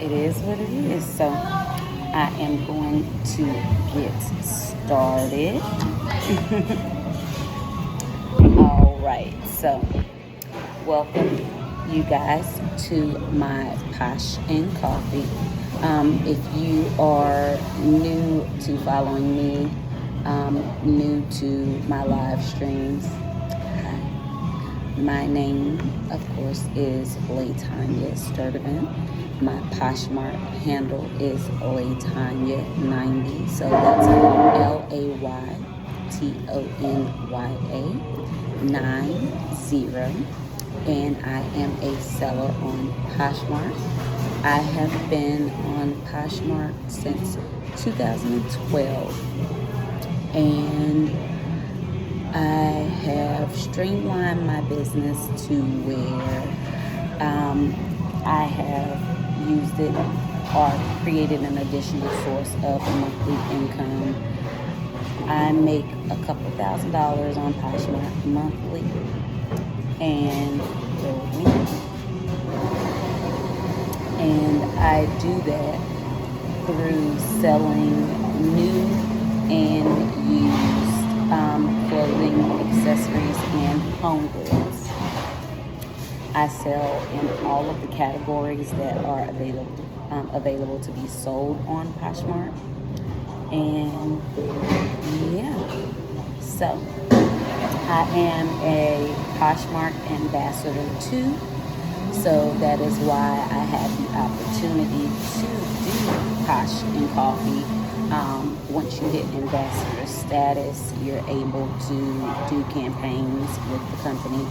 it is what it is. So I am going to get started. All right. So welcome you guys to my Posh and Coffee. If you are new to following me, new to my live streams, my name, of course, is Laytanya Sturdivant. My Poshmark handle is Laytanya90. So that's LaytonyA90. And I am a seller on Poshmark. I have been on Poshmark since 2012. And I have streamlined my business to where I have used it or created an additional source of monthly income. I make a couple $1,000s on Poshmark monthly, and I do that through selling new and used clothing, accessories, and home goods. I sell in all of the categories that are available to be sold on Poshmark. And yeah, so I am a Poshmark ambassador too. So that is why I had the opportunity to do Posh and Coffee. Once you hit ambassador status, you're able to do campaigns with the company.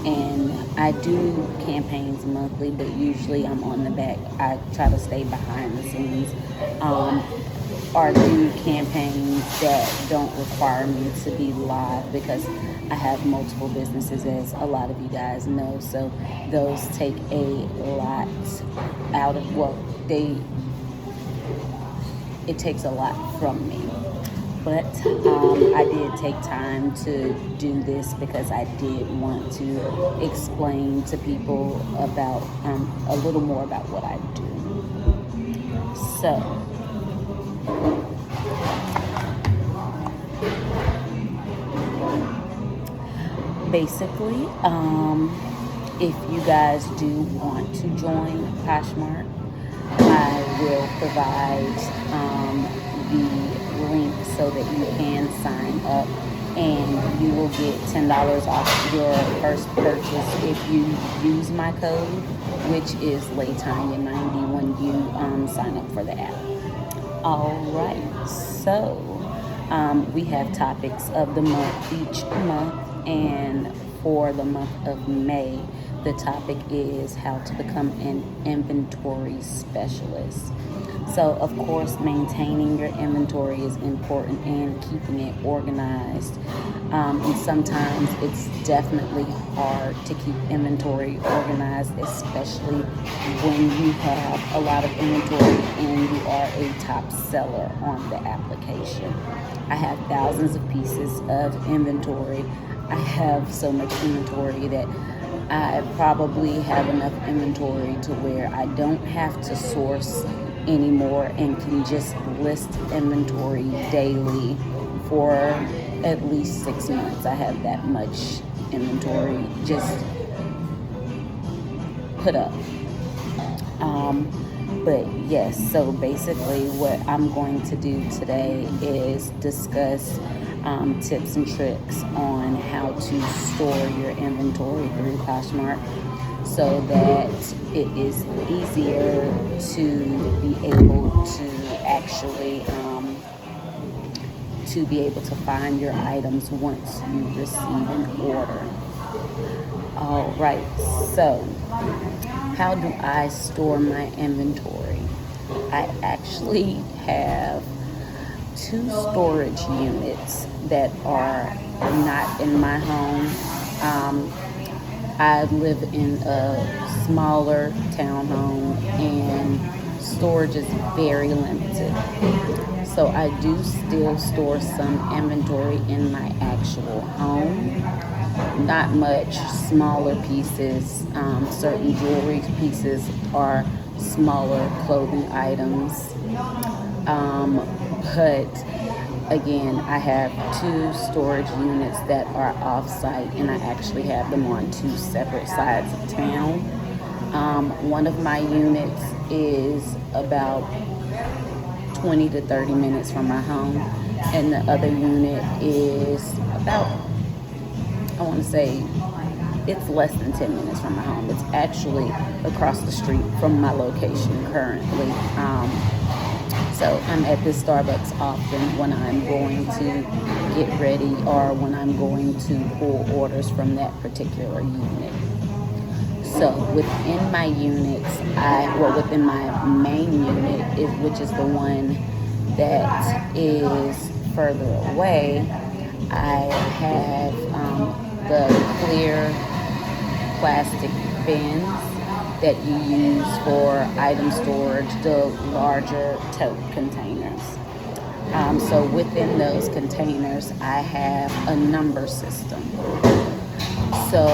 And I do campaigns monthly, but usually I'm on the back. I try to stay behind the scenes. Or do campaigns that don't require me to be live, because I have multiple businesses, as a lot of you guys know. So those take a lot out of, it takes a lot from me. But I did take time to do this because I did want to explain to people about a little more about what I do. So basically, if you guys do want to join Poshmark, I will provide the link so that you can sign up, and you will get $10 off your first purchase if you use my code, which is Laytanya90, when you sign up for the app. All right, so we have topics of the month each month, and for the month of May, the topic is how to become an inventory specialist. So, of course, maintaining your inventory is important, and keeping it organized. And sometimes it's definitely hard to keep inventory organized, especially when you have a lot of inventory and you are a top seller on the application. I have thousands of pieces of inventory. I have so much inventory that I probably have enough inventory to where I don't have to source anymore and can just list inventory daily for at least 6 months. I have that much inventory just put up. But yes, so basically what I'm going to do today is discuss tips and tricks on how to store your inventory through Poshmark, so that it is easier to be able to actually find your items once you receive an order. All right, so how do I store my inventory? I actually have 2 storage units that are not in my home. I live in a smaller townhome, and storage is very limited. So I do still store some inventory in my actual home. Not much, smaller pieces. Certain jewelry pieces are smaller clothing items. But again, I have 2 storage units that are off-site, and I actually have them on 2 separate sides of town. One of my units is about 20 to 30 minutes from my home, and the other unit is about, I want to say, it's less than 10 minutes from my home. It's actually across the street from my location currently. So I'm at this Starbucks often when I'm going to get ready or when I'm going to pull orders from that particular unit. So within my units, within my main unit, which is the one that is further away, I have the clear plastic bins that you use for item storage, the larger tote containers. So within those containers, I have a number system. So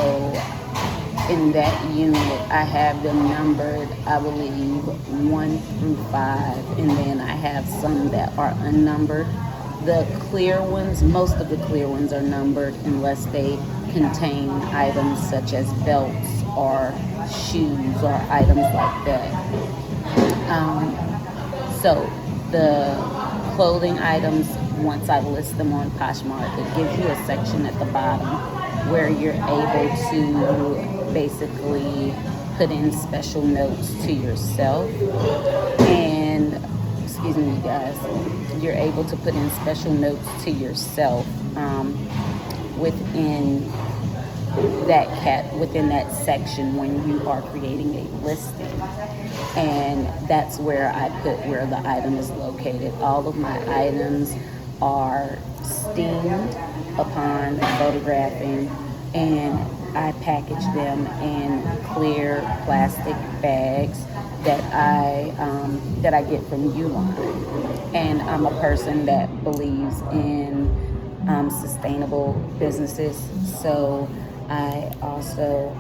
in that unit, I have them numbered, I believe, 1 through 5, and then I have some that are unnumbered. The clear ones, most of the clear ones are numbered unless they contain items such as belts or shoes or items like that. So the clothing items, once I list them on Poshmark, it gives you a section at the bottom where you're able to basically put in special notes to yourself. And excuse me, you guys, you're able to put in special notes to yourself within that section when you are creating a listing. And that's where I put where the item is located. All of my items are steamed upon photographing, and I package them in clear plastic bags that I get from Uline. And I'm a person that believes in sustainable businesses, so I also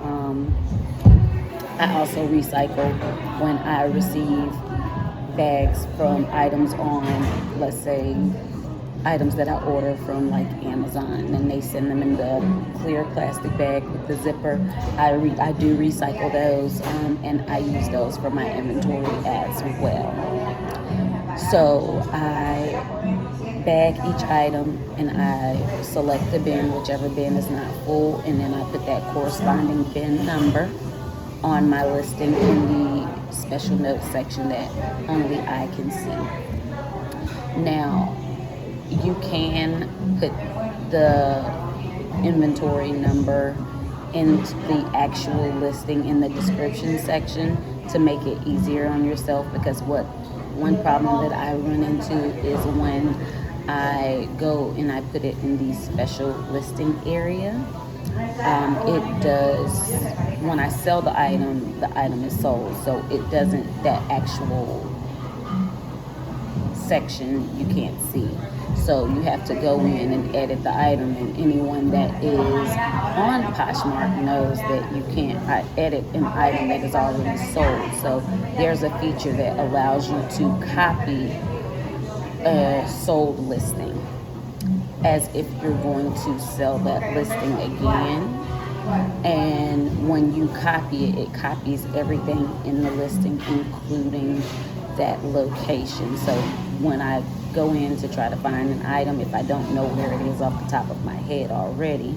recycle when I receive bags from items on, let's say, items that I order from like Amazon, and they send them in the clear plastic bag with the zipper. I do recycle those, and I use those for my inventory as well. So I bag each item and I select the bin, whichever bin is not full, and then I put that corresponding bin number on my listing in the special notes section that only I can see. Now, you can put the inventory number into the actual listing in the description section to make it easier on yourself, because one problem that I run into is when I go and I put it in the special listing area. It does, when I sell the item is sold, so it doesn't, that actual section you can't see. So you have to go in and edit the item, and anyone that is on Poshmark knows that you can't edit an item that is already sold. So there's a feature that allows you to copy a sold listing as if you're going to sell that listing again. And when you copy it, it copies everything in the listing, including that location. So when I go in to try to find an item, if I don't know where it is off the top of my head already,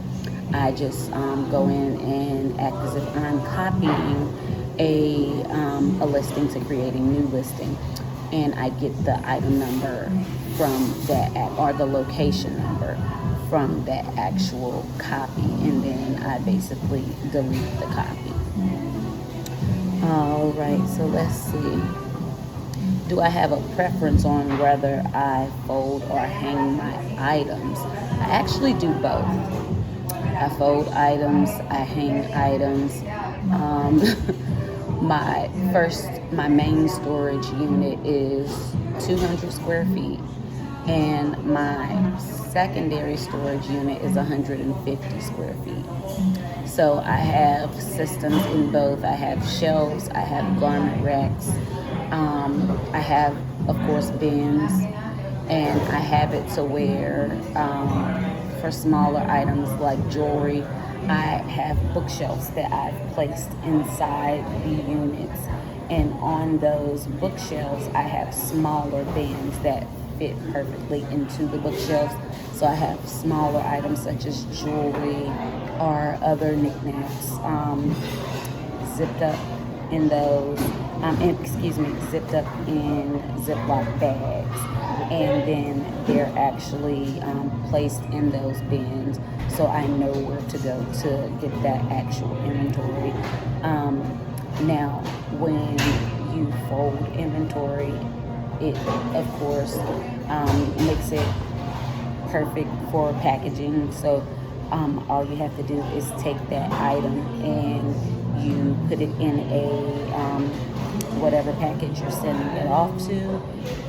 I just go in and act as if I'm copying a listing to create a new listing, and I get the item number from that or the location number from that actual copy, and then I basically delete the copy. All right, so let's see. Do I have a preference on whether I fold or hang my items? I actually do both. I fold items, I hang items. My main storage unit is 200 square feet, and my secondary storage unit is 150 square feet. So I have systems in both. I have shelves, I have garment racks, I have, of course, bins, and I have it to where for smaller items like jewelry, I have bookshelves that I've placed inside the units. And on those bookshelves, I have smaller bins that fit perfectly into the bookshelves. So I have smaller items such as jewelry or other knickknacks zipped up in those, zipped up in Ziploc bags. And then they're actually placed in those bins, so I know where to go to get that actual inventory. Now, when you fold inventory, it of course makes it perfect for packaging. So all you have to do is take that item and you put it in a whatever package you're sending it off to.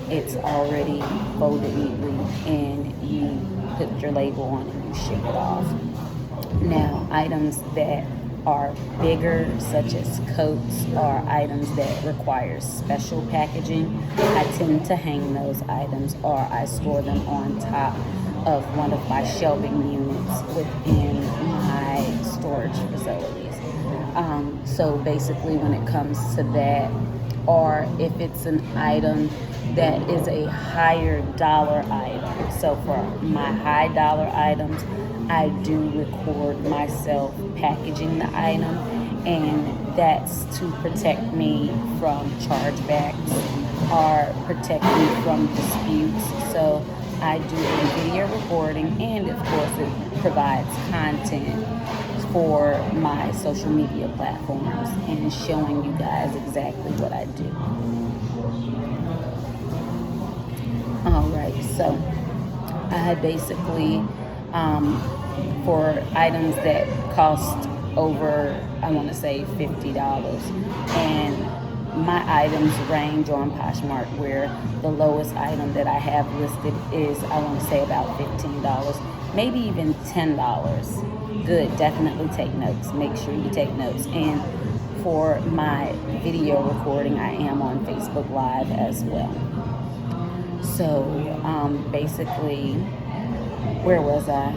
It's already folded neatly, and you put your label on and you ship it off. Now, items that are bigger, such as coats, or items that require special packaging, I tend to hang those items, or I store them on top of one of my shelving units within my storage facilities. So basically, when it comes to that, or if it's an item that is a higher dollar item. So for my high dollar items, I do record myself packaging the item, and that's to protect me from chargebacks or protect me from disputes. So I do a video recording, and of course it provides content for my social media platforms and showing you guys exactly what I do. Alright, so I basically, for items that cost over, I want to say $50, and my items range on Poshmark, where the lowest item that I have listed is, I want to say, about $15, maybe even $10. Good, definitely take notes. Make sure you take notes. And for my video recording, I am on Facebook Live as well. So basically, where was I?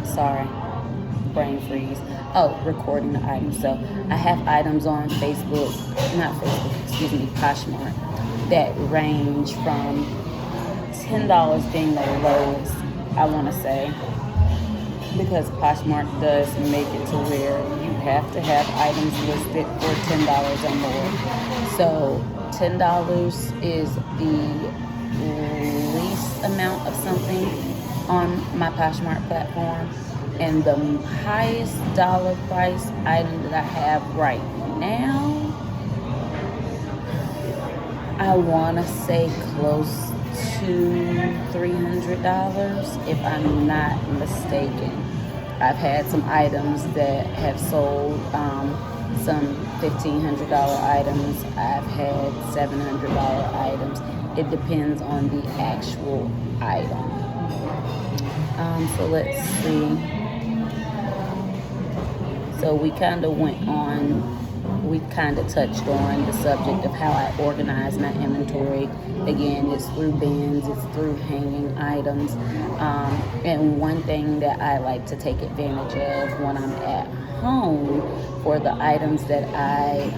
Sorry, brain freeze. Oh, recording the items. So I have items on Poshmark, that range from $10 being the lowest, I want to say, because Poshmark does make it to where you have to have items listed for $10 or more. So $10 is the least amount of something on my Poshmark platform, and the highest dollar price item that I have right now, I want to say close to $300, if I'm not mistaken. I've had some items that have sold, some $1,500 items. I've had $700 items. It depends on the actual item. So let's see. So we kind of touched on the subject of how I organize my inventory. Again, it's through bins, it's through hanging items. And one thing that I like to take advantage of when I'm at home, for the items that I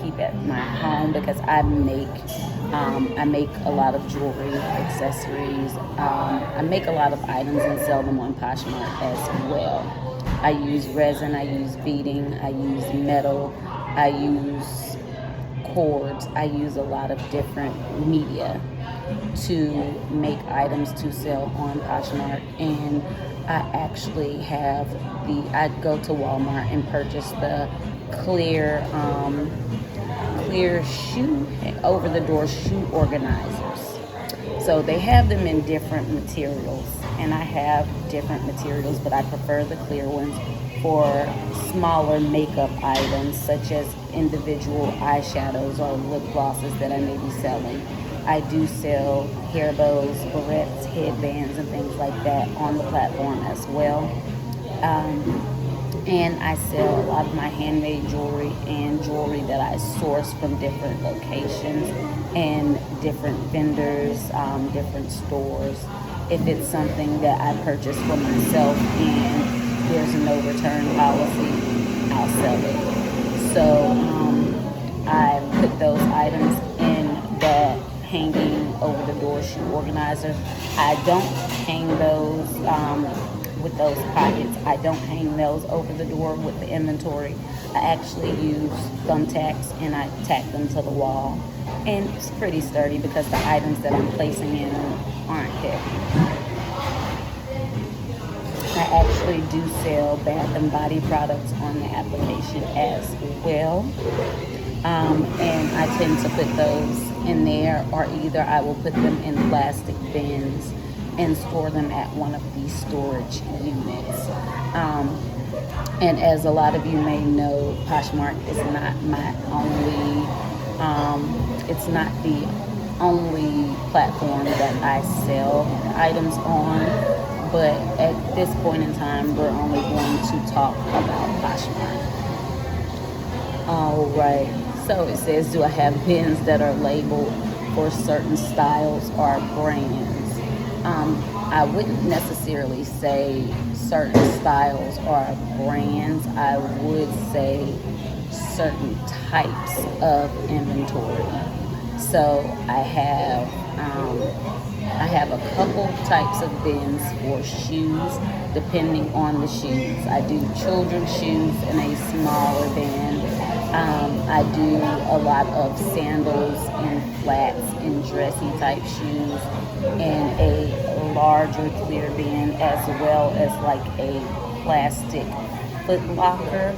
keep at my home, because I make a lot of jewelry, accessories. I make a lot of items and sell them on Poshmark as well. I use resin, I use beading, I use metal, I use cords, I use a lot of different media to make items to sell on Poshmark. And I actually I go to Walmart and purchase the clear shoe, over-the-door shoe organizers. So they have them in different materials, and I have different materials, but I prefer the clear ones for smaller makeup items, such as individual eyeshadows or lip glosses that I may be selling. I do sell hair bows, barrettes, headbands, and things like that on the platform as well. And I sell a lot of my handmade jewelry and jewelry that I source from different locations and different vendors, different stores. If it's something that I purchase for myself and there's a no return policy, I'll sell it. So I put those items in the hanging over the door shoe organizer. I don't hang those with those pockets. I don't hang those over the door with the inventory. I actually use thumbtacks and I tack them to the wall. And it's pretty sturdy because the items that I'm placing in aren't heavy. I actually do sell Bath and Body products on the application as well. And I tend to put those in there, or either I will put them in plastic bins and store them at one of these storage units. And as a lot of you may know, Poshmark is not my only, it's not the only platform that I sell items on. But at this point in time, we're only going to talk about Poshmark. All right. So it says, do I have bins that are labeled for certain styles or brands? I wouldn't necessarily say certain styles or brands. I would say certain types of inventory. So I have a couple types of bins for shoes, depending on the shoes. I do children's shoes in a smaller bin. I do a lot of sandals and flats and dressy type shoes in a larger clear bin, as well as like a plastic foot locker.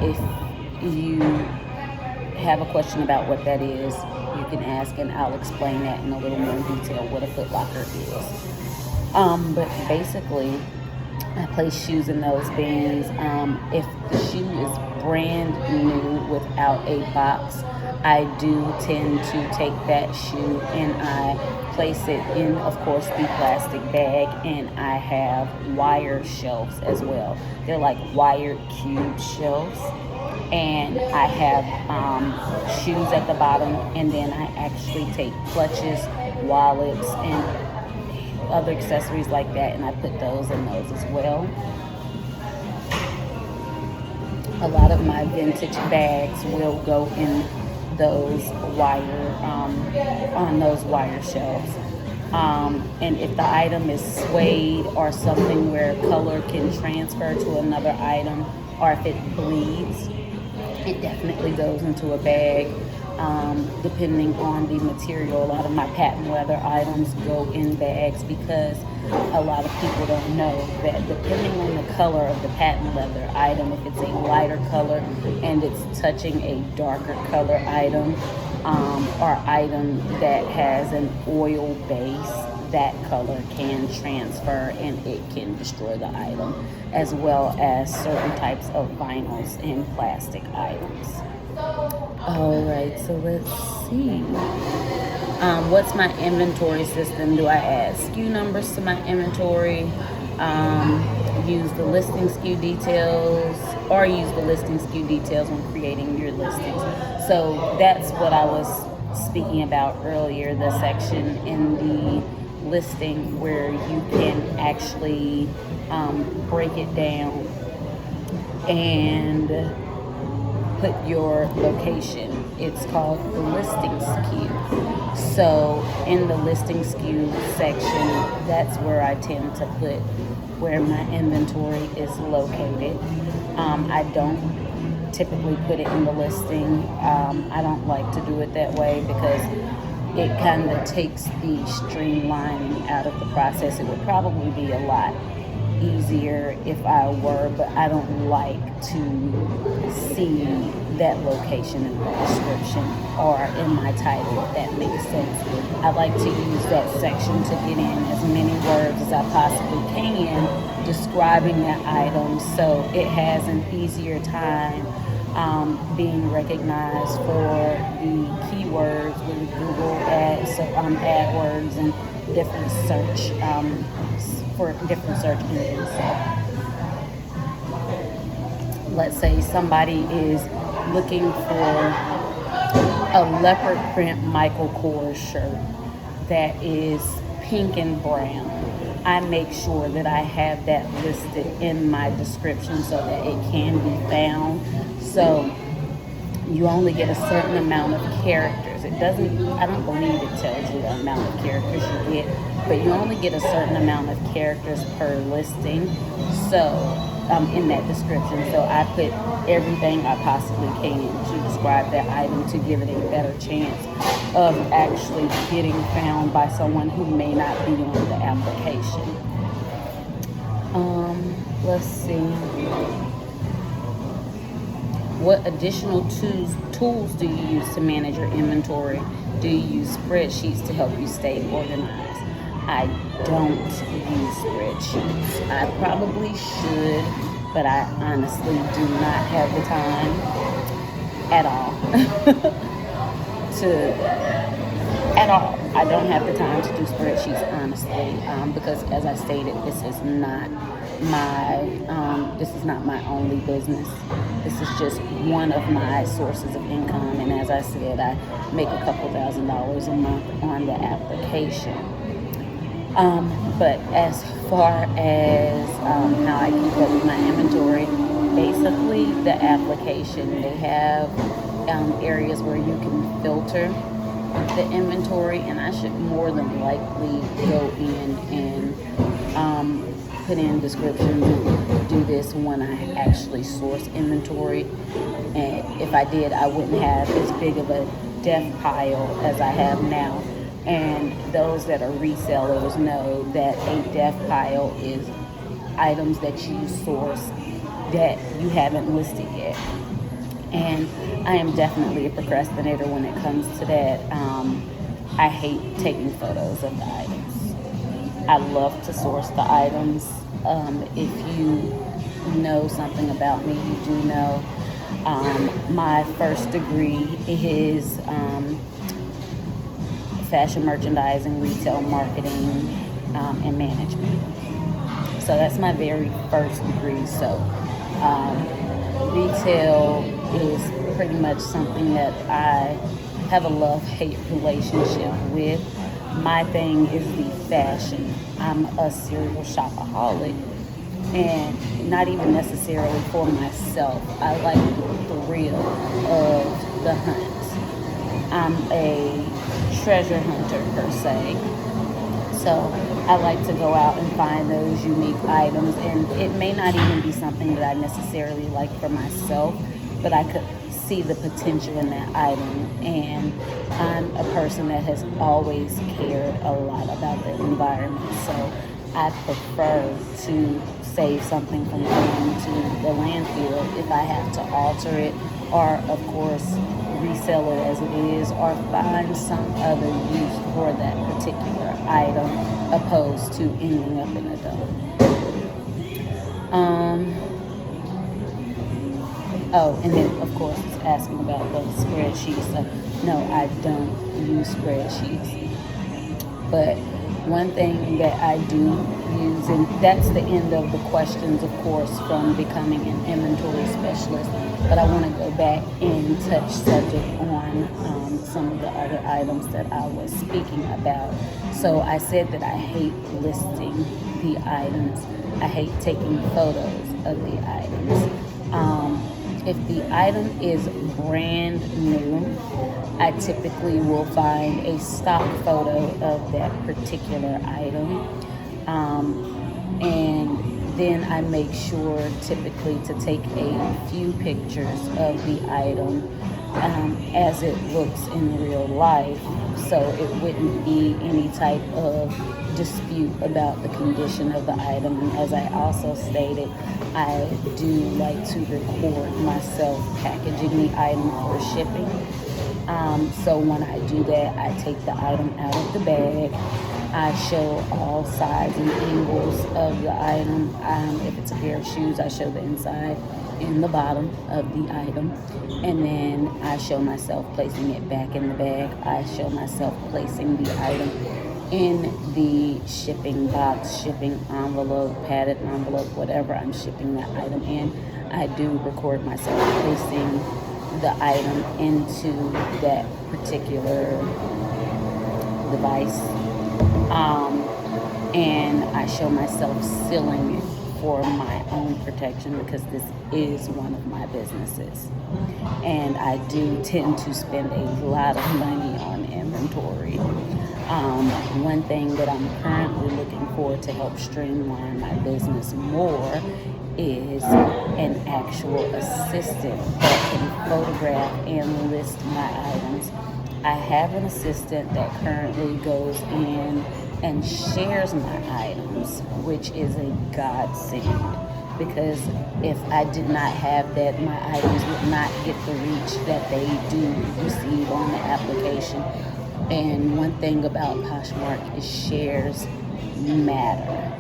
If you have a question about what that is, you can ask and I'll explain that in a little more detail what a foot locker is. But basically, I place shoes in those bins. If the shoe is brand new without a box, I do tend to take that shoe and I place it in, of course, the plastic bag, and I have wire shelves as well. They're like wired cube shelves. And I have shoes at the bottom, and then I actually take clutches, wallets, and other accessories like that, and I put those in those as well. A lot of my vintage bags will go in those on those wire shelves. And if the item is suede or something where color can transfer to another item, or if it bleeds, it definitely goes into a bag, depending on the material. A lot of my patent leather items go in bags because a lot of people don't know that depending on the color of the patent leather item, if it's a lighter color and it's touching a darker color item, or item that has an oil base, that color can transfer and it can destroy the item, as well as certain types of vinyls and plastic items. All right, so let's see. What's my inventory system? Do I add SKU numbers to my inventory? Use the listing SKU details, or use the listing SKU details when creating your listings. So that's what I was speaking about earlier, the section in the listing where you can actually break it down and put your location. It's called the listing SKU. So in the listing SKU section, that's where I tend to put where my inventory is located. I don't typically put it in the listing. I don't like to do it that way because it kind of takes the streamlining out of the process. It would probably be a lot easier if I were, but I don't like to see that location in the description or in my title, if that makes sense. I like to use that section to get in as many words as I possibly can describing that item, so it has an easier time being recognized for the keywords with Google Ads, so AdWords and different search for different search engines. Let's say somebody is looking for a leopard print Michael Kors shirt that is pink and brown. I make sure that I have that listed in my description so that it can be found. So you only get a certain amount of characters. I don't believe it tells you the amount of characters you get, but you only get a certain amount of characters per listing. So in that description. So I put everything I possibly can to describe that item to give it a better chance of actually getting found by someone who may not be on the application. Let's see. What additional tools do you use to manage your inventory? Do you use spreadsheets to help you stay organized? I don't use spreadsheets. I probably should, but I honestly do not have the time at all. I don't have the time to do spreadsheets, honestly, because as I stated, this is not my only business. This is just one of my sources of income, and as I said, I make a couple $1,000s a month on the application. But as far as how I keep up with my inventory, basically the application, they have areas where you can filter the inventory, and I should more than likely go in and put in descriptions and do this when I actually source inventory. And if I did, I wouldn't have as big of a death pile as I have now. And those that are resellers know that a death pile is items that you source that you haven't listed yet. And I am definitely a procrastinator when it comes to that. I hate taking photos of the items. I love to source the items. If you know something about me, you do know my first degree is fashion merchandising, retail marketing, and management. So that's my very first degree. So retail is pretty much something that I have a love-hate relationship with. My thing is the fashion. I'm a serial shopaholic, and not even necessarily for myself. I like the thrill of the hunt. I'm a treasure hunter per se. So I like to go out and find those unique items, and it may not even be something that I necessarily like for myself, but I could see the potential in that item. And I'm a person that has always cared a lot about the environment, so I prefer to save something from going to the landfill if I have to alter it, or of course resell it as it is, or find some other use for that particular item opposed to ending up in a dump. And then of course it's asking about the spreadsheets. So no, I don't use spreadsheets. But one thing that I do use, and that's the end of the questions, of course, from becoming an inventory specialist, but I want to go back and touch subject on some of the other items that I was speaking about. So I said that I hate listing the items. I hate taking photos of the items. If the item is brand new, I typically will find a stock photo of that particular item. And then I make sure typically to take a few pictures of the item as it looks in real life, so it wouldn't be any type of dispute about the condition of the item. And as I also stated, I do like to record myself packaging the item for shipping. So when I do that, I take the item out of the bag. I show all sides and angles of the item. If it's a pair of shoes, I show the inside. in the bottom of the item, and then I show myself placing it back in the bag. I show myself placing the item in the shipping box, shipping envelope, padded envelope, whatever I'm shipping that item in. I do record myself placing the item into that particular device, and I show myself sealing it for my own protection, because this is one of my businesses, and I do tend to spend a lot of money on inventory. One thing that I'm currently looking for to help streamline my business more is an actual assistant that can photograph and list my items. I have an assistant that currently goes in and shares my items, which is a godsend, because if I did not have that, my items would not get the reach that they do receive on the application. And one thing about Poshmark is shares matter.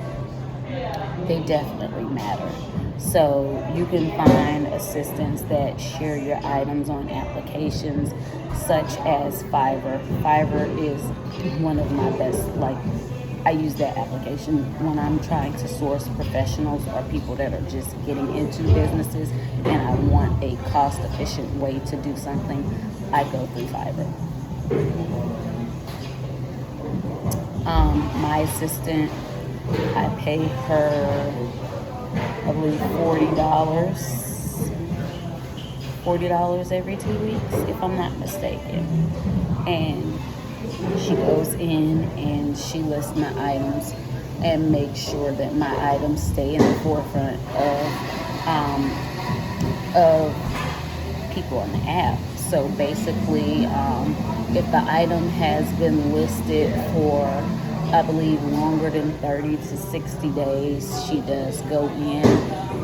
They definitely matter. So you can find assistants that share your items on applications such as Fiverr. Fiverr is one of my best, I use that application when I'm trying to source professionals or people that are just getting into businesses and I want a cost-efficient way to do something. I go through Fiverr. My assistant, I pay her, I believe, $40 every 2 weeks, if I'm not mistaken. And she goes in and she lists my items and makes sure that my items stay in the forefront of people on the app. So basically, if the item has been listed for, I believe, longer than 30 to 60 days, she does go in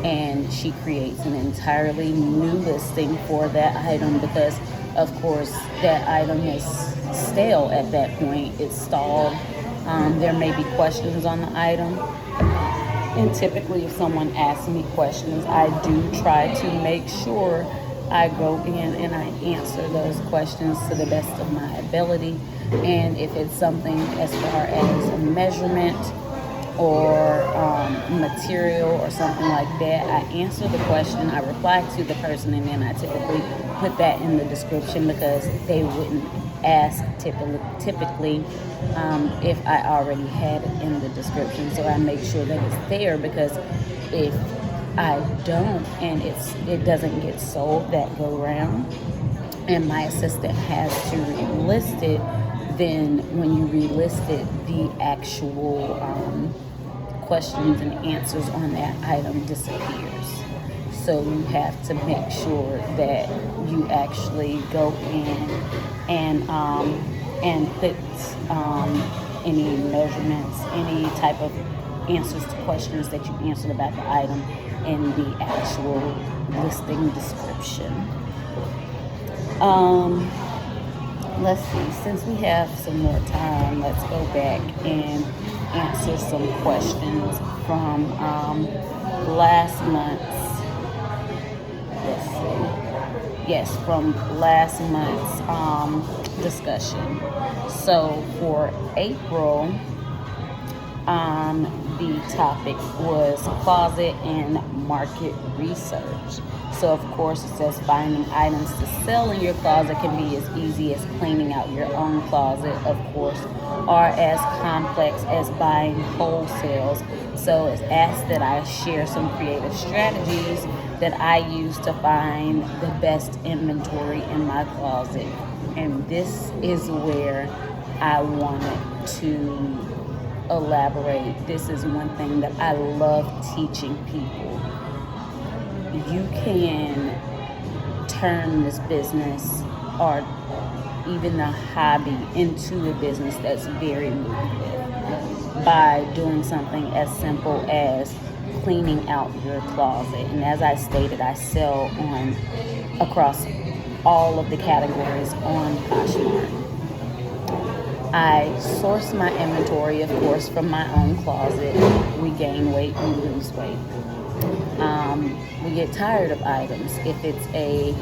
and she creates an entirely new listing for that item, because of course that item is stale at that point. It's stalled. There may be questions on the item, and typically if someone asks me questions, I do try to make sure I go in and I answer those questions to the best of my ability. And if it's something as far as a measurement or material or something like that, I answer the question, I reply to the person, and then I typically put that in the description, because they wouldn't ask typically if I already had it in the description. So I make sure that it's there, because if I don't and it doesn't get sold that go round and my assistant has to relist it, then when you relist it, the actual questions and answers on that item disappears. So you have to make sure that you actually go in and put any measurements, any type of answers to questions that you answered about the item in the actual listing description. Let's see, since we have some more time, let's go back and answer some questions from last month's, let's see, yes, from last month's discussion. So for April, the topic was closet and market research. So of course it says finding items to sell in your closet can be as easy as cleaning out your own closet, of course, or as complex as buying wholesales. So it's asked that I share some creative strategies that I use to find the best inventory in my closet. And this is where I wanted to elaborate. This is one thing that I love teaching people. You can turn this business or even a hobby into a business that's very lucrative by doing something as simple as cleaning out your closet. And as I stated, I sell on across all of the categories on Poshmark. I source my inventory, of course, from my own closet. We gain weight, we lose weight. We get tired of items. If it's a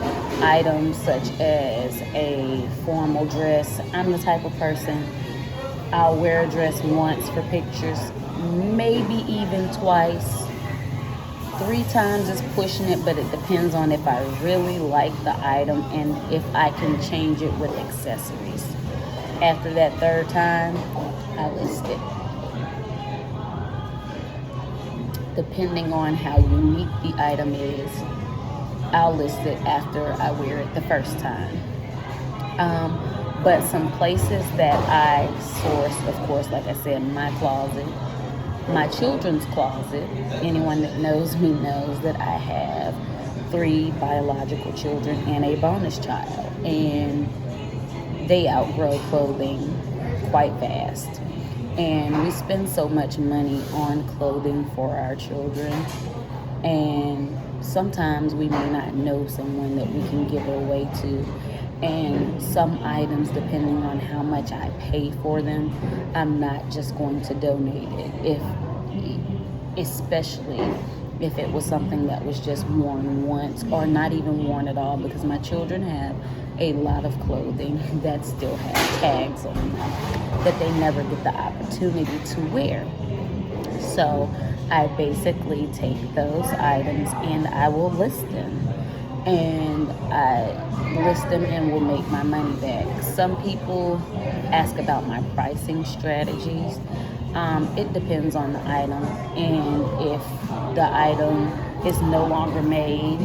item such as a formal dress, I'm the type of person, I'll wear a dress once for pictures, maybe even twice. 3 times is pushing it, but it depends on if I really like the item and if I can change it with accessories. After that third time, I list it. Depending on how unique the item is, I'll list it after I wear it the first time. But some places that I source, of course, like I said, my closet, my children's closet. Anyone that knows me knows that I have 3 biological children and a bonus child, and they outgrow clothing quite fast. And we spend so much money on clothing for our children, and sometimes we may not know someone that we can give it away to. And some items, depending on how much I pay for them, I'm not just going to donate it. Especially if it was something that was just worn once or not even worn at all, because my children have a lot of clothing that still has tags on them that they never get the opportunity to wear. So I basically take those items and I will list them. And I list them and will make my money back. Some people ask about my pricing strategies. It depends on the item, and if the item is no longer made,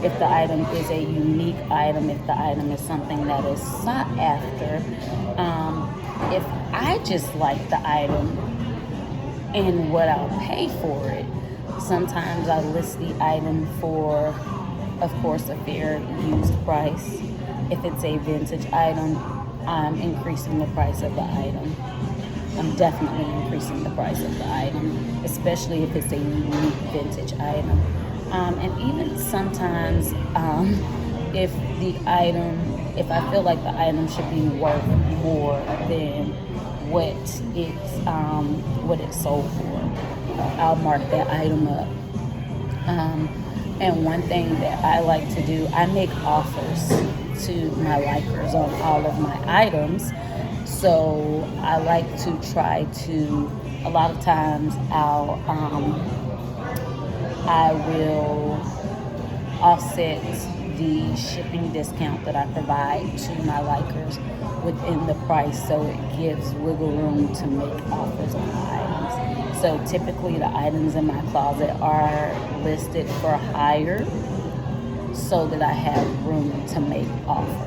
if the item is a unique item, if the item is something that is sought after, if I just like the item and what I'll pay for it, sometimes I list the item for, of course, a fair used price. If it's a vintage item, I'm increasing the price of the item. I'm definitely increasing the price of the item, especially if it's a unique vintage item. And even sometimes, if if I feel like the item should be worth more than what it's sold for, I'll mark that item up. And one thing that I like to do, I make offers to my likers on all of my items. So I like to try to, a lot of times I will offset the shipping discount that I provide to my likers within the price, so it gives wiggle room to make offers on the items. So typically the items in my closet are listed for higher so that I have room to make offers.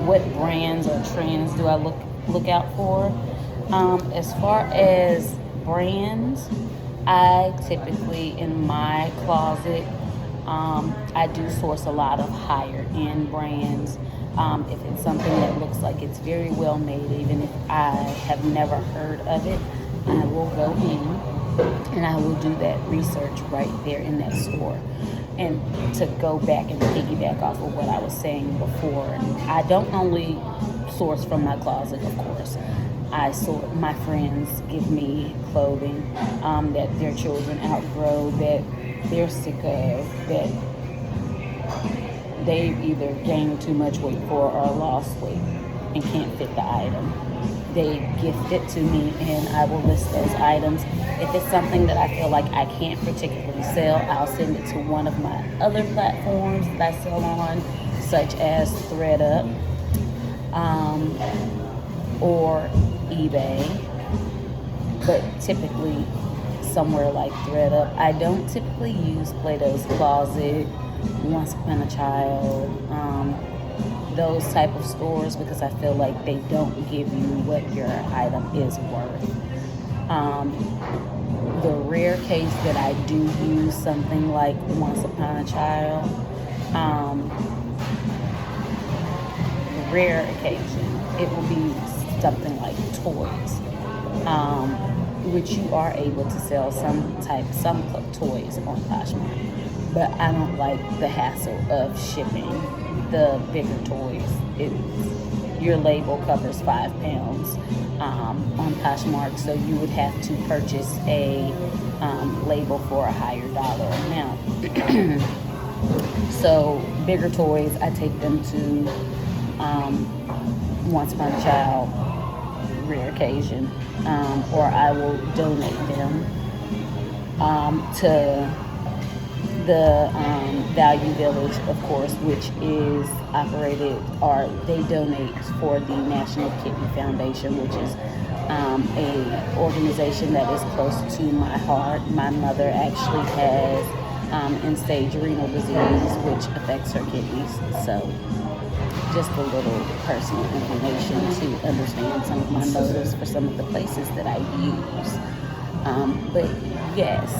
What brands or trends do I look out for? As far as brands, I typically, in my closet, I do source a lot of higher end brands. If it's something that looks like it's very well made, even if I have never heard of it, I will go in and I will do that research right there in that store. And to go back and piggyback off of what I was saying before, I don't only source from my closet, of course. My friends give me clothing that their children outgrow, that they're sick of, that they've either gained too much weight for or lost weight and can't fit the item. They gift it to me and I will list those items. If it's something that I feel like I can't particularly sell, I'll send it to one of my other platforms that I sell on, such as ThreadUp or eBay, but typically somewhere like ThreadUp. I don't typically use Plato's Closet, Once Upon a Child, those type of stores, because I feel like they don't give you what your item is worth. The rare case that I do use something like Once Upon a Child, rare occasion, it will be something like toys, which you are able to sell some toys on Poshmark, but I don't like the hassle of shipping the bigger toys. Your label covers 5 pounds. on Poshmark, so you would have to purchase a label for a higher dollar amount. So bigger toys, I take them to Once Upon a Child, rare occasion, or I will donate them to the Value Village, of course, which is operated, or they donate for the National Kidney Foundation, which is a organization that is close to my heart. My mother actually has end-stage renal disease, which affects her kidneys. So just a little personal information to understand some of my motives for some of the places that I use. But yes,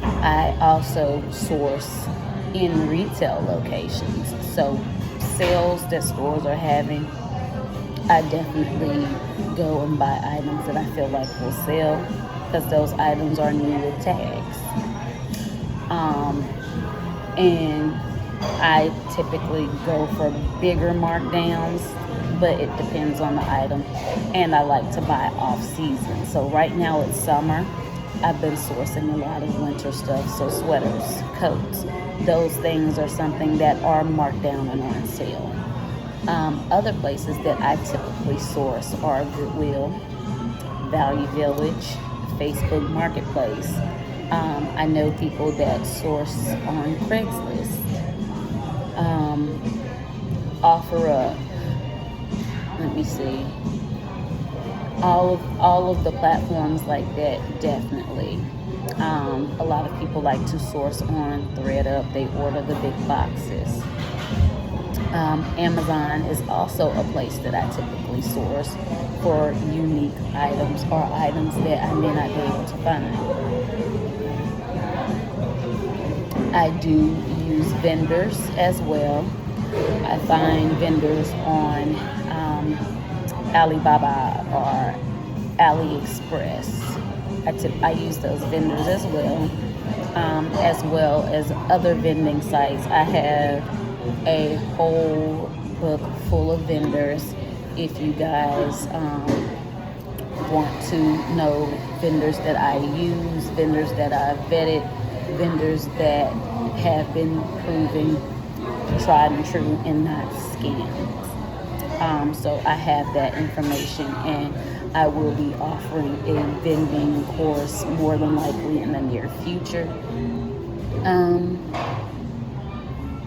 I also source in retail locations. So sales that stores are having, I definitely go and buy items that I feel like will sell, because those items are new with tags. And I typically go for bigger markdowns, but it depends on the item. And I like to buy off season. So right now it's summer. I've been sourcing a lot of winter stuff, so sweaters, coats, those things are something that are marked down and on sale. Other places that I typically source are Goodwill, Value Village, Facebook Marketplace. I know people that source on Craigslist, OfferUp. Let me see. All of the platforms like that, definitely. A lot of people like to source on ThreadUp. They order the big boxes. Amazon is also a place that I typically source for unique items or items that I may not be able to find. I do use vendors as well. I find vendors on Alibaba or AliExpress. I use those vendors as well as other vending sites. I have a whole book full of vendors. If you guys want to know vendors that I use, vendors that I've vetted, vendors that have been proven tried and true and not scams. So I have that information, and I will be offering a vending course more than likely in the near future.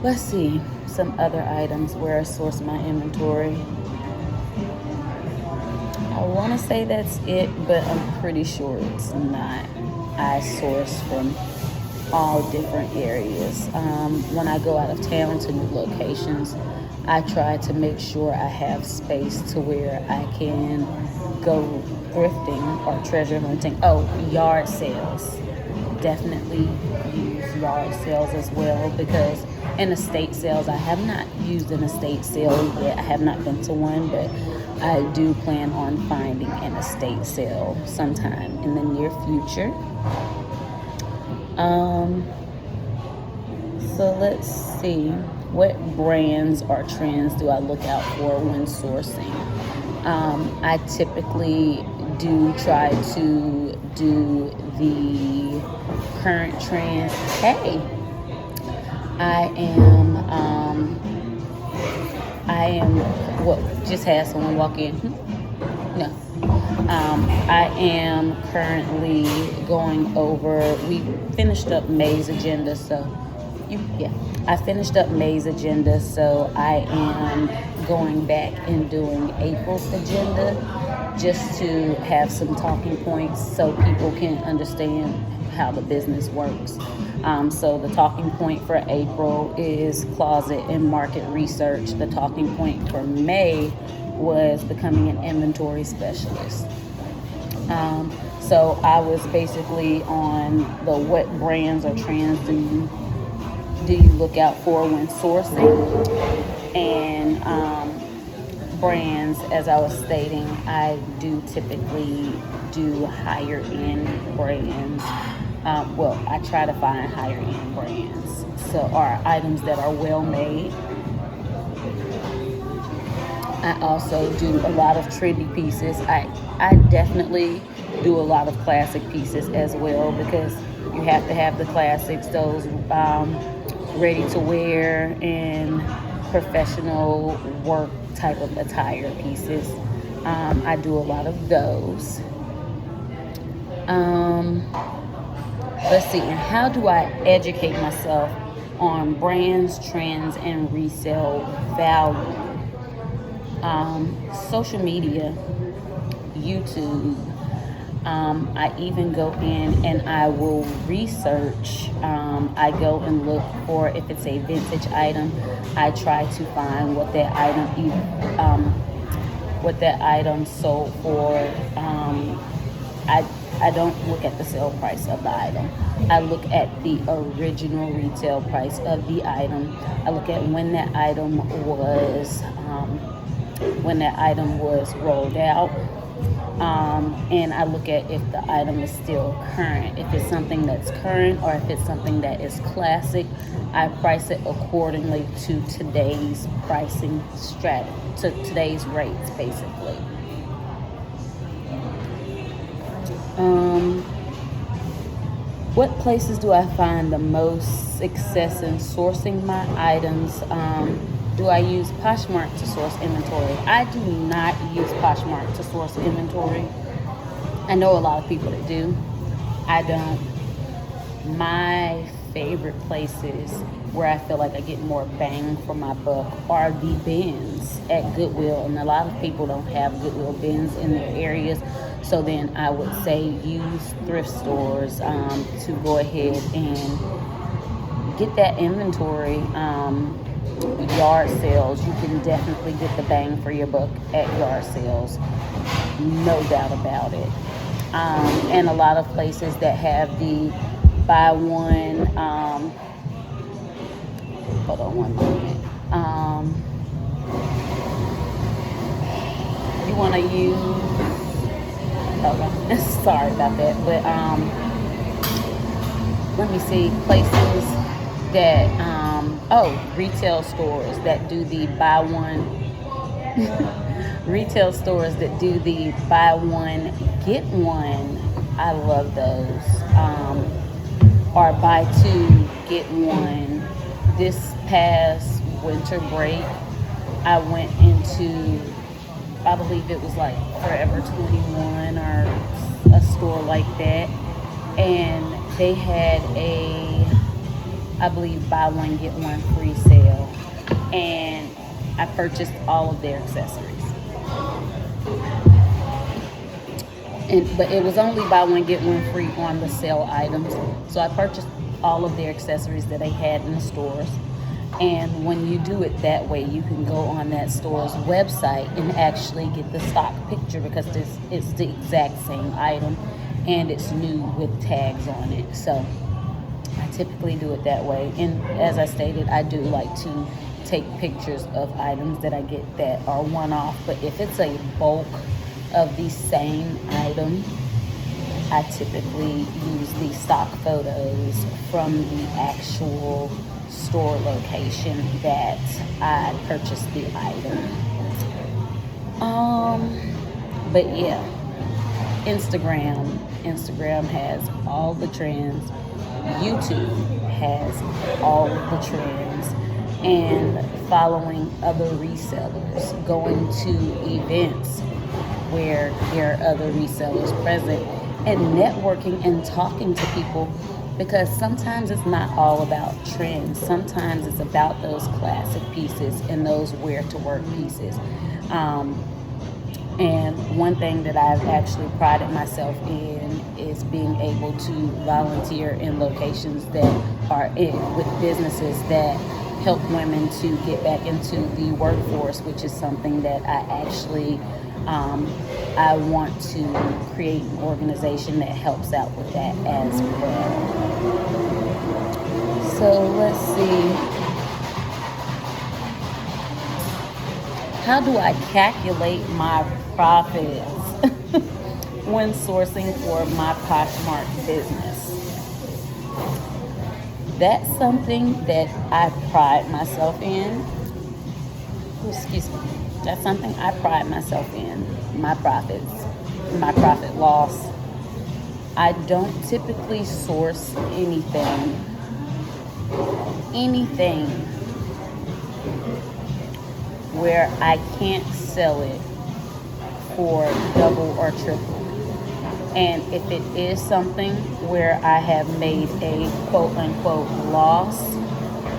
Let's see some other items where I source my inventory. I want to say that's it, but I'm pretty sure it's not. I source from all different areas. When I go out of town to new locations, I try to make sure I have space to where I can go thrifting or treasure hunting. Oh, yard sales. Definitely use yard sales as well, because in estate sales, I have not used an estate sale yet. I have not been to one, but I do plan on finding an estate sale sometime in the near future. So let's see, what brands or trends do I look out for when sourcing? I typically do try to do the current trends. Hey, I am what, just had someone walk in. No. I am currently going over, we finished up May's agenda, I finished up May's agenda, so I am going back and doing April's agenda just to have some talking points so people can understand how the business works. So the talking point for April is closet and market research. The talking point for May was becoming an inventory specialist. So I was basically on the what brands or trends do you look out for when sourcing, and brands, as I was stating, I do typically do higher end brands. I try to find higher end brands, so are items that are well made. I also do a lot of trendy pieces. I definitely do a lot of classic pieces as well, because you have to have the classics, those ready to wear and professional work type of attire pieces. I do a lot of those. Um, let's see, how do I educate myself on brands, trends, and resale value? Social media, YouTube. I even go in and I will research. I go and look for, if it's a vintage item, I try to find what that item sold for. I I don't look at the sale price of the item. I look at the original retail price of the item. I look at when that item was rolled out. And I look at if the item is still current. If it's something that's current or if it's something that is classic, I price it accordingly to today's pricing strategy, to today's rates, basically. What places do I find the most success in sourcing my items? Do I use Poshmark to source inventory? I do not use Poshmark to source inventory. I know a lot of people that do. I don't. My favorite places where I feel like I get more bang for my buck are the bins at Goodwill, and a lot of people don't have Goodwill bins in their areas. So then I would say use thrift stores to go ahead and get that inventory. Yard sales, you can definitely get the bang for your buck at yard sales, no doubt about it. And a lot of places that have the buy one, hold on one minute. You want to use, okay, sorry about that, but let me see, places that, retail stores that do the buy one, retail stores that do the buy one, get one. I love those. Or buy two, get one. This past winter break, I went into, I believe it was like Forever 21 or a store like that. And they had I believe, buy one, get one free sale. And I purchased all of their accessories. But it was only buy one, get one free on the sale items. So I purchased all of their accessories that they had in the stores. And when you do it that way, you can go on that store's website and actually get the stock picture, because it's the exact same item and it's new with tags on it. So I typically do it that way. And as I stated, I do like to take pictures of items that I get that are one-off. But if it's a bulk of the same item, I typically use the stock photos from the actual store location that I purchased the item. But yeah, Instagram has all the trends. YouTube has all of the trends, and following other resellers, going to events where there are other resellers present, and networking and talking to people, because sometimes it's not all about trends. Sometimes it's about those classic pieces and those wear to work pieces. And one thing that I've actually prided myself in is being able to volunteer in locations that are with businesses that help women to get back into the workforce, which is something that I actually I want to create an organization that helps out with that as well. So let's see. How do I calculate my profits when sourcing for my Poshmark business? That's something that I pride myself in. Excuse me. That's something I pride myself in. My profits, my profit loss. I don't typically source anything where I can't sell it for double or triple. And if it is something where I have made a quote unquote loss,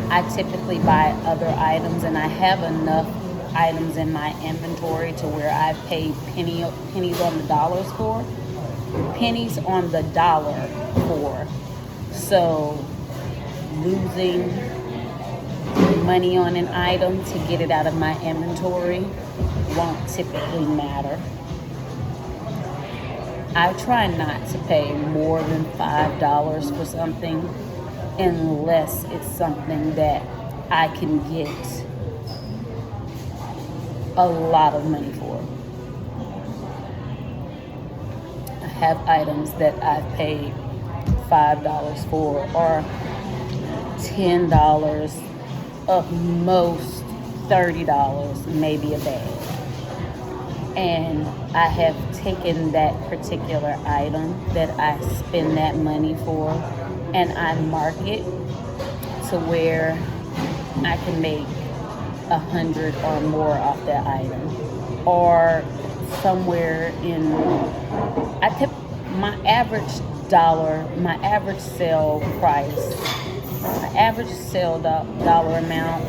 I typically buy other items, and I have enough items in my inventory to where I've paid pennies on the dollars for. Pennies on the dollar for. So losing money on an item to get it out of my inventory won't typically matter. I try not to pay more than $5 for something unless it's something that I can get a lot of money for. I have items that I've paid $5 for, or $10, at most $30, maybe a bag. And I have taken that particular item that I spend that money for, and I mark it to where I can make 100 or more off that item, or somewhere in, I tip my average sale price, my average sale dollar amount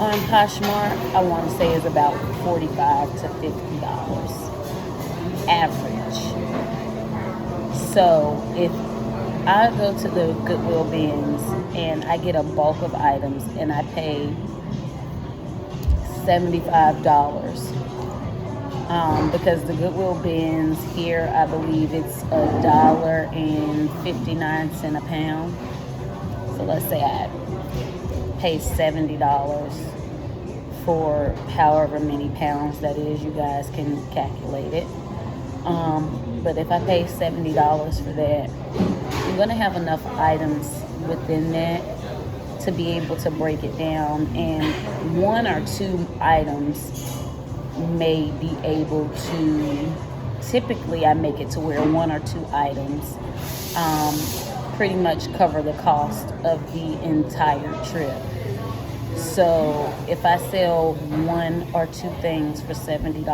on Poshmark, I want to say is about $45 to $50 average. So if I go to the Goodwill bins and I get a bulk of items and I pay $75, because the Goodwill bins here, I believe it's $1.59 a pound. So let's say I pay $70 for however many pounds that is. You guys can calculate it. But if I pay $70 for that, I'm going to have enough items within that to be able to break it down, and one or two items may be able to, typically I make it to where one or two items pretty much cover the cost of the entire trip. So if I sell one or two things for $70,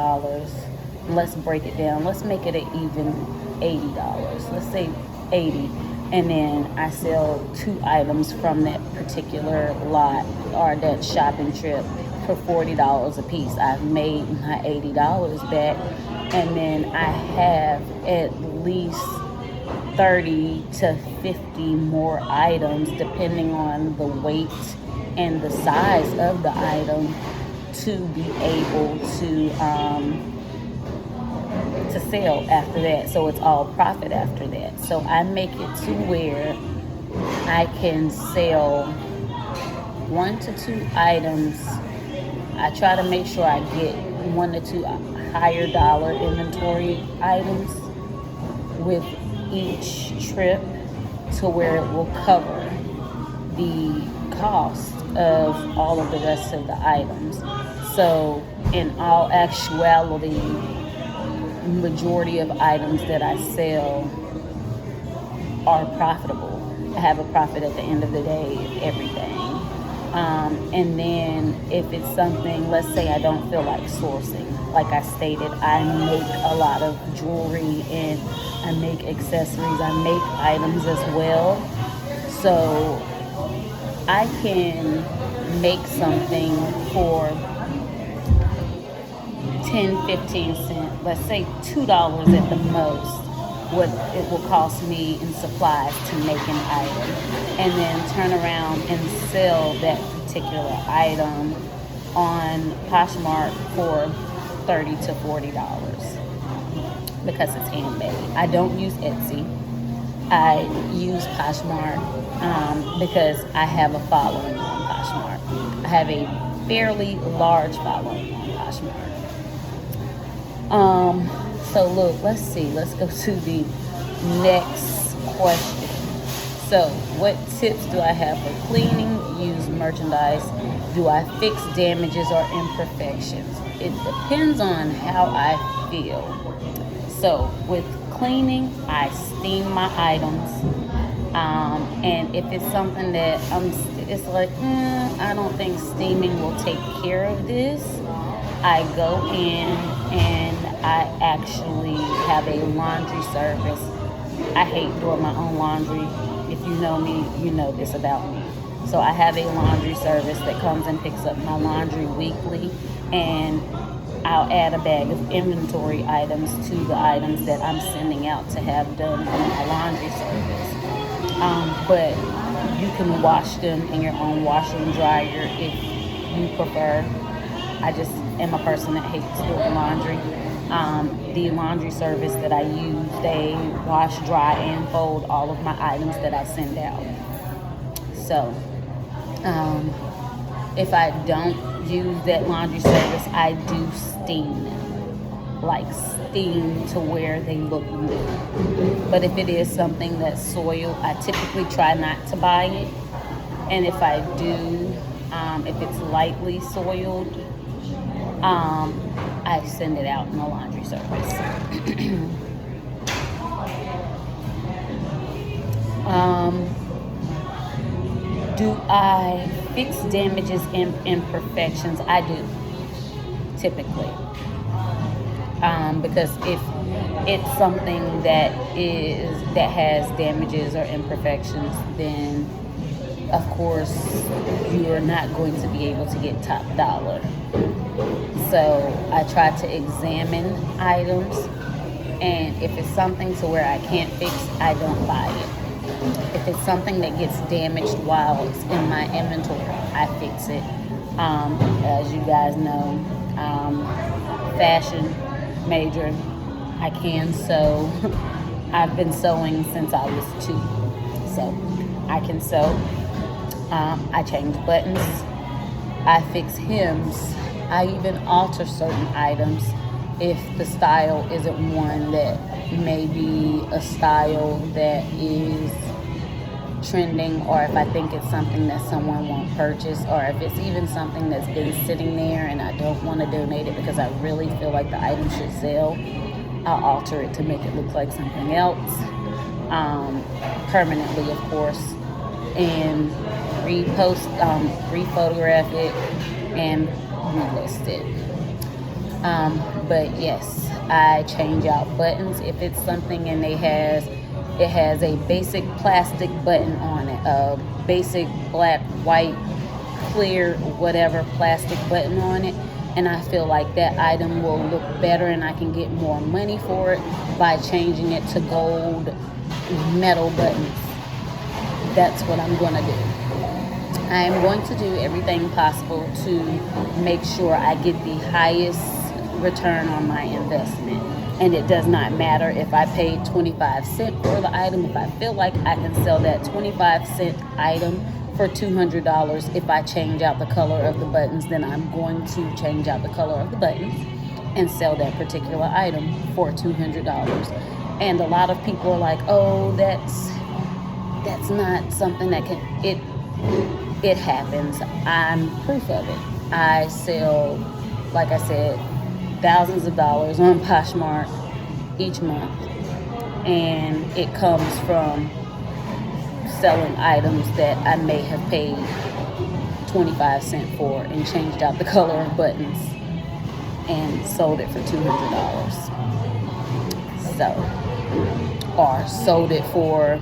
let's break it down. Let's make it an even $80. Let's say 80. And then I sell two items from that particular lot or that shopping trip for $40 a piece. I've made my $80 back, and then I have at least 30 to 50 more items, depending on the weight and the size of the item, to be able to sell after that. So it's all profit after that. So I make it to where I can sell 1 to 2 items. I try to make sure I get 1 to 2 higher dollar inventory items with each trip, to where it will cover the cost of all of the rest of the items. So in all actuality, majority of items that I sell are profitable. I have a profit at the end of the day of everything. And then if it's something, let's say I don't feel like sourcing, like I stated, I make a lot of jewelry and I make accessories, I make items as well. So I can make something for 10-15 cents, let's say $2 at the most, what it will cost me in supplies to make an item, and then turn around and sell that particular item on Poshmark for $30 to $40 because it's handmade. I don't use Etsy. I use Poshmark because I have a following on Poshmark. I have a fairly large following on Poshmark. So look, let's see. Let's go to the next question. So what tips do I have for cleaning used merchandise Do I fix damages or imperfections? It depends on how I feel. So with cleaning, I steam my items. And if it's something that it's like, I don't think steaming will take care of this, I go in and I actually have a laundry service. I hate doing my own laundry. If you know me, you know this about me. So I have a laundry service that comes and picks up my laundry weekly, and I'll add a bag of inventory items to the items that I'm sending out to have done on my laundry service. But you can wash them in your own washer and dryer if you prefer. I just am a person that hates doing laundry. The laundry service that I use, they wash, dry, and fold all of my items that I send out. So, if I don't use that laundry service, I do steam them, like steam to where they look new. But if it is something that's soiled, I typically try not to buy it. And if I do, if it's lightly soiled, I send it out in the laundry service. Do I fix damages and imperfections? I do, typically. Because if it's something that has damages or imperfections, then of course you are not going to be able to get top dollar. So I try to examine items, and if it's something to where I can't fix, I don't buy it. If it's something that gets damaged while it's in my inventory, I fix it. As you guys know, fashion major, I can sew. I've been sewing since I was 2, so I can sew. I change buttons, I fix hems, I even alter certain items if the style isn't one that may be a style that is trending, or if I think it's something that someone won't purchase, or if it's even something that's been sitting there and I don't want to donate it because I really feel like the item should sell. I'll alter it to make it look like something else, permanently of course, and rephotograph it and relist it. But yes, I change out buttons if it's something and it has a basic plastic button on it, a basic black, white, clear, whatever plastic button on it, and I feel like that item will look better and I can get more money for it by changing it to gold metal buttons. That's what I'm going to do. I am going to do everything possible to make sure I get the highest return on my investment. And it does not matter if I paid 25 cents for the item. If I feel like I can sell that 25-cent item for $200, if I change out the color of the buttons, then I'm going to change out the color of the buttons and sell that particular item for $200. And a lot of people are like, oh, that's not something that can, it happens. I'm proof of it. I sell, like I said, thousands of dollars on Poshmark each month, and it comes from selling items that I may have paid 25 cents for and changed out the color of buttons and sold it for $200. So, or sold it for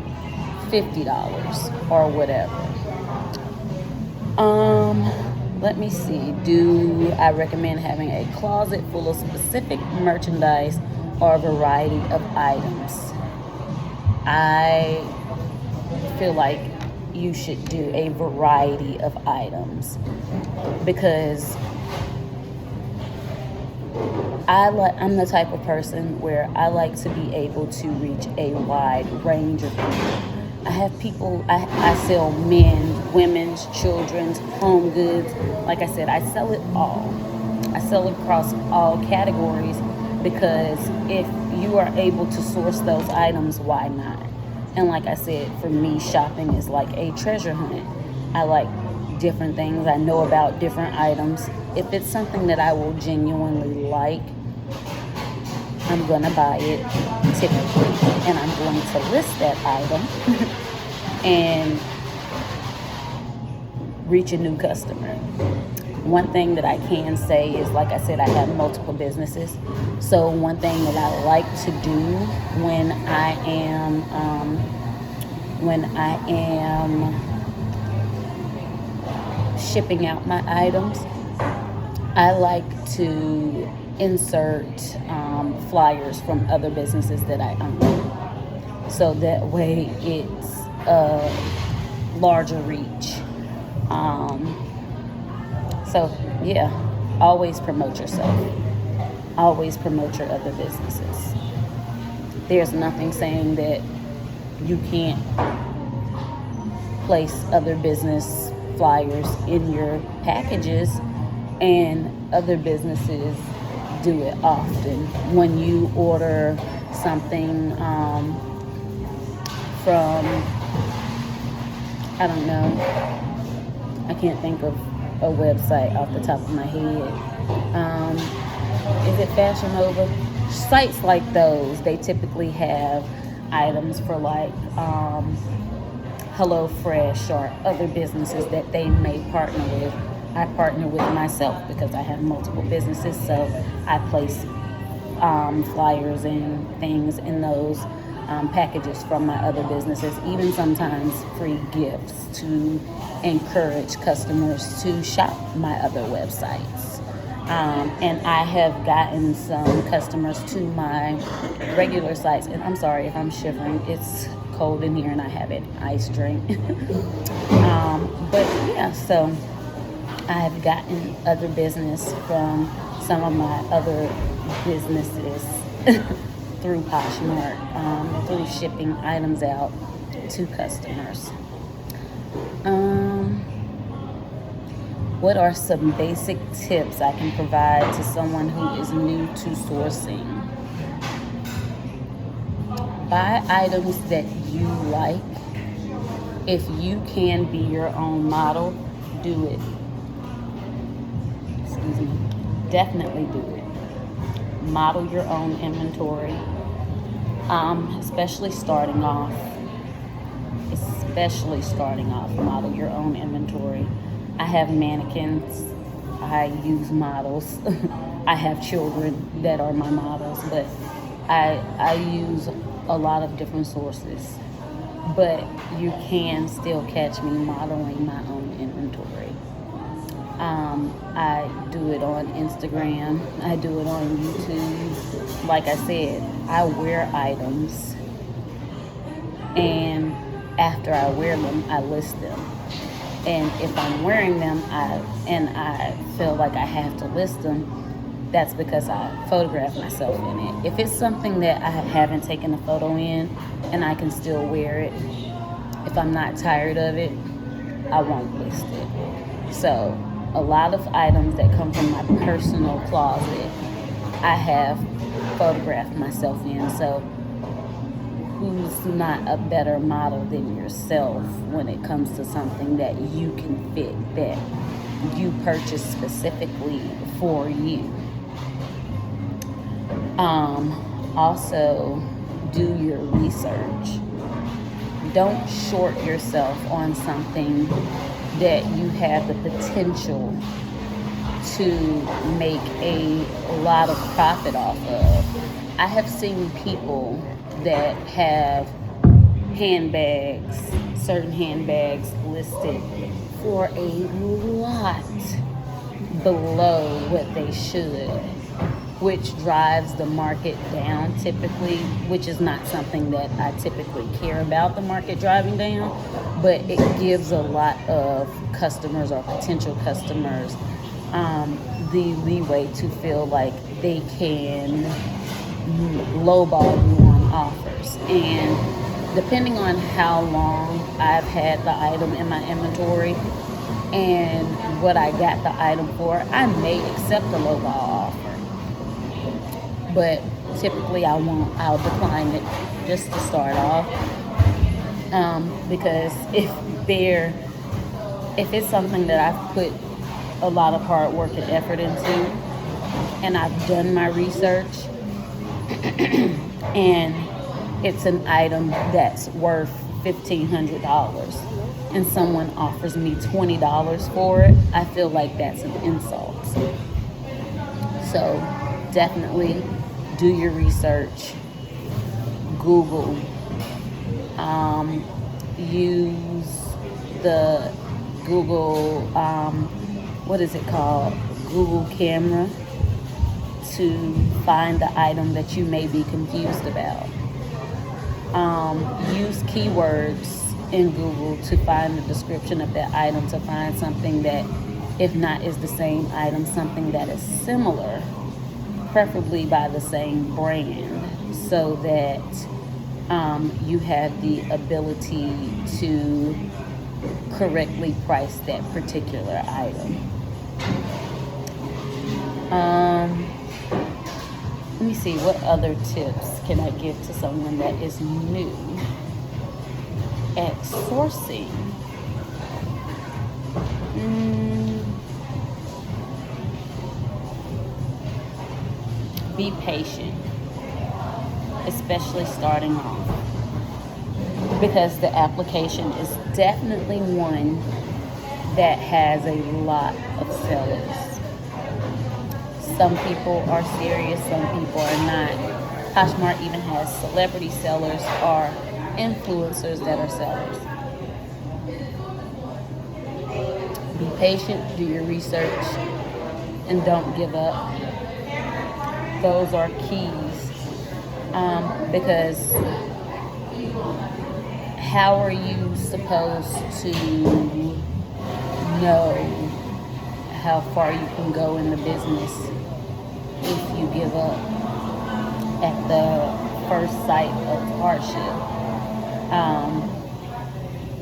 $50 or whatever. Let me see. Do I recommend having a closet full of specific merchandise or a variety of items? I feel like you should do a variety of items because I'm the type of person where I like to be able to reach a wide range of people. I have people, I sell men's, women's, children's, home goods. Like I said, I sell it all. I sell across all categories because if you are able to source those items, why not? And like I said, for me, shopping is like a treasure hunt. I like different things. I know about different items. If it's something that I will genuinely like, I'm going to buy it typically, and I'm going to list that item and reach a new customer. One thing that I can say is, like I said, I have multiple businesses. So one thing that I like to do when I am shipping out my items, I like to insert flyers from other businesses that I own. So that way it's a larger reach. So yeah, always promote yourself. Always promote your other businesses. There's nothing saying that you can't place other business flyers in your packages, and other businesses do it often. When you order something from, I don't know, I can't think of a website off the top of my head. Is it Fashion Nova? Sites like those, they typically have items for like HelloFresh or other businesses that they may partner with. I partner with myself because I have multiple businesses, so I place flyers and things in those packages from my other businesses, even sometimes free gifts to encourage customers to shop my other websites. And I have gotten some customers to my regular sites, and I'm sorry if I'm shivering, it's cold in here and I have an ice drink. But yeah, so I have gotten other business from some of my other businesses through Poshmark, through shipping items out to customers. What are some basic tips I can provide to someone who is new to sourcing? Buy items that you like. If you can be your own model, do it. Definitely do it. Model your own inventory, especially starting off, model your own inventory. I have mannequins, I use models. I have children that are my models, but I use a lot of different sources. But you can still catch me modeling my own inventory. I do it on Instagram. I do it on YouTube. Like I said, I wear items, and after I wear them, I list them. And if I'm wearing them and I feel like I have to list them, that's because I photograph myself in it. If it's something that I haven't taken a photo in and I can still wear it, if I'm not tired of it, I won't list it. So a lot of items that come from my personal closet, I have photographed myself in. So who's not a better model than yourself when it comes to something that you can fit, that you purchased specifically for you? Also, do your research. Don't short yourself on something that you have the potential to make a lot of profit off of. I have seen people that have handbags, certain handbags listed for a lot below what they should, which drives the market down typically, which is not something that I typically care about, the market driving down, but it gives a lot of customers or potential customers the leeway to feel like they can lowball you on offers. And depending on how long I've had the item in my inventory and what I got the item for, I may accept a lowball offer. But typically I'll decline it just to start off. Because if they're if it's something that I've put a lot of hard work and effort into, and I've done my research, and it's an item that's worth $1,500, and someone offers me $20 for it, I feel like that's an insult. So definitely do your research. Google. Use the Google, what is it called? Google camera to find the item that you may be confused about. Use keywords in Google to find the description of that item, to find something that, if not is the same item, something that is similar, preferably by the same brand, so that you have the ability to correctly price that particular item. Let me see, what other tips can I give to someone that is new at sourcing? Be patient, especially starting off, because the application is definitely one that has a lot of sellers. Some people are serious, some people are not. Poshmark even has celebrity sellers or influencers that are sellers. Be patient, do your research, and don't give up. Those are keys, because how are you supposed to know how far you can go in the business if you give up at the first sight of hardship?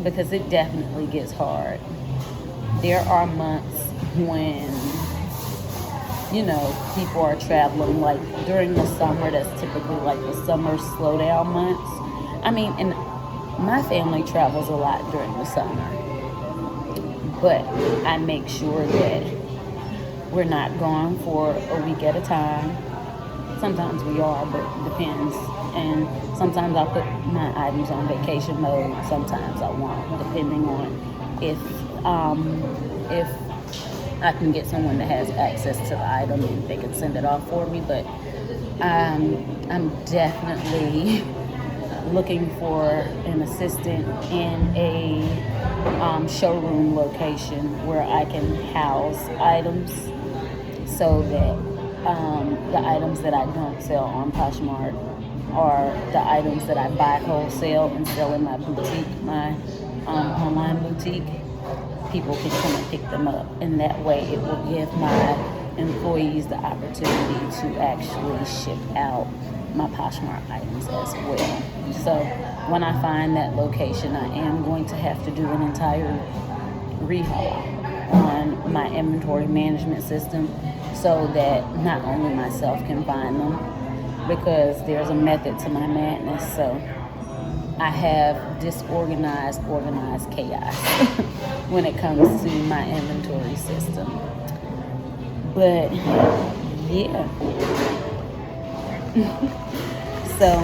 Because it definitely gets hard. There are months when, people are traveling, like during the summer, that's typically like the summer slowdown months. And my family travels a lot during the summer, but I make sure that we're not gone for a week at a time. Sometimes we are, but it depends. And sometimes I'll put my items on vacation mode. Sometimes I won't, depending on if I can get someone that has access to the item and they can send it off for me. But I'm definitely looking for an assistant in a showroom location where I can house items, so that the items that I don't sell on Poshmark are the items that I buy wholesale and sell in my boutique, my online boutique. People can come and pick them up, and that way it will give my employees the opportunity to actually ship out my Poshmark items as well. So when I find that location, I am going to have to do an entire rehaul on my inventory management system, so that not only myself can find them, because there's a method to my madness. So I have disorganized, organized chaos when it comes to my inventory system. But yeah. So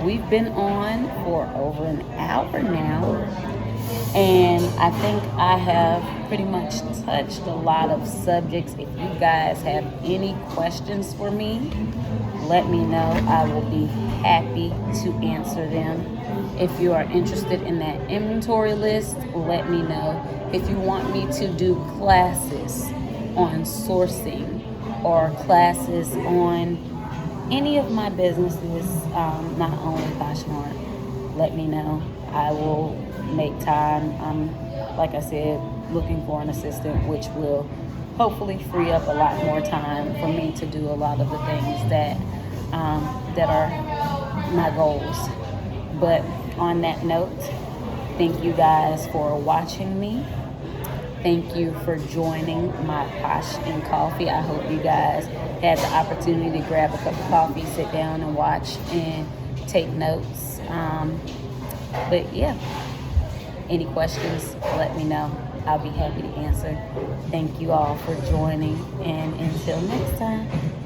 we've been on for over an hour now, and I think I have pretty much touched a lot of subjects. If you guys have any questions for me, let me know. I will be happy to answer them. If you are interested in that inventory list, let me know. If you want me to do classes on sourcing or classes on any of my businesses, not only Poshmark, let me know. I will make time. I'm, like I said, looking for an assistant, which will hopefully free up a lot more time for me to do a lot of the things that are my goals. But on that note, thank you guys for watching me. Thank you for joining my Posh and Coffee. I hope you guys had the opportunity to grab a cup of coffee, sit down and watch and take notes. But yeah, Any questions, let me know. I'll be happy to answer. Thank you all for joining, and until next time.